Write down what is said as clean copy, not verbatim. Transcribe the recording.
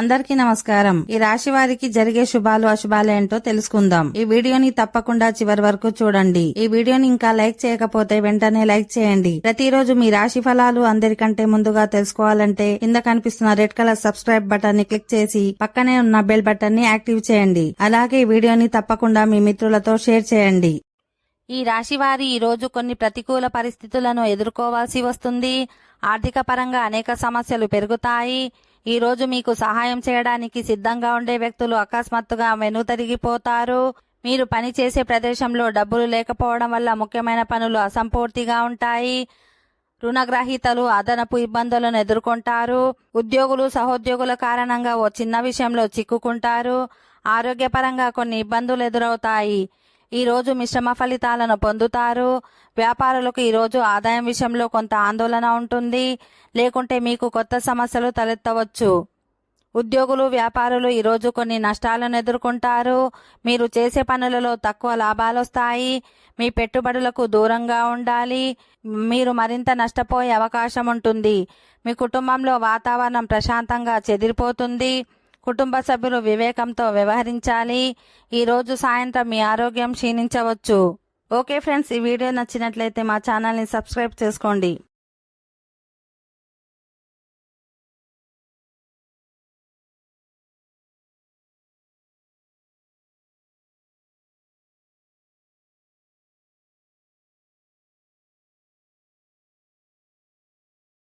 అందరికీ నమస్కారం. ఈ రాశి వారికి జరిగే శుభాలు అశుభాలు ఏంటో తెలుసుకుందాం. ఈ వీడియోని తప్పకుండా చివరి వరకు చూడండి. ఈ వీడియోని ఇంకా లైక్ చేయకపోతే వెంటనే లైక్ చేయండి. ప్రతిరోజు మీ రాశి ఫలాలు అందరికంటే ముందుగా తెలుసుకోవాలంటే కింద కనిపిస్తున్న రెడ్ కలర్ సబ్స్క్రైబ్ బటన్ ని క్లిక్ చేసి పక్కనే ఉన్న బెల్ బటన్ ని యాక్టివ్ చేయండి. అలాగే ఈ వీడియోని తప్పకుండా మీ మిత్రులతో షేర్ చేయండి. ఈ రాశి వారి ఈ రోజు కొన్ని ప్రతికూల పరిస్థితులను ఎదుర్కోవాల్సి వస్తుంది. ఆర్థిక పరంగా అనేక సమస్యలు పెరుగుతాయి. ఈ రోజు మీకు సహాయం చేయడానికి సిద్ధంగా ఉండే వ్యక్తులు అకస్మాత్తుగా వెనుతరిగిపోతారు. మీరు పని చేసే ప్రదేశంలో డబ్బులు లేకపోవడం వల్ల ముఖ్యమైన పనులు అసంపూర్తిగా ఉంటాయి. రుణగ్రహీతలు అదనపు ఇబ్బందులను ఎదుర్కొంటారు. ఉద్యోగులు సహోద్యోగుల కారణంగా ఓ చిన్న విషయంలో చిక్కుకుంటారు. ఆరోగ్యపరంగా కొన్ని ఇబ్బందులు ఎదురవుతాయి. ఈ రోజు మిశ్రమ ఫలితాలను పొందుతారు. వ్యాపారులకు ఈ రోజు ఆదాయం విషయంలో కొంత ఆందోళన ఉంటుంది, లేకుంటే మీకు కొత్త సమస్యలు తలెత్తవచ్చు. ఉద్యోగులు వ్యాపారులు ఈ రోజు కొన్ని నష్టాలను ఎదుర్కొంటారు. మీరు చేసే పనులలో తక్కువ లాభాలొస్తాయి. మీ పెట్టుబడులకు దూరంగా ఉండాలి. మీరు మరింత నష్టపోయే అవకాశం ఉంటుంది. మీ కుటుంబంలో వాతావరణం ప్రశాంతంగా చెదిరిపోతుంది. కుటుంబ సభ్యులు వివేకంతో వ్యవహరించాలి. ఈ రోజు సాయంత్రం మీ ఆరోగ్యం క్షీణించవచ్చు. ఓకే ఫ్రెండ్స్, ఈ వీడియో నచ్చినట్లయితే మా ఛానల్ని సబ్స్క్రైబ్ చేసుకోండి.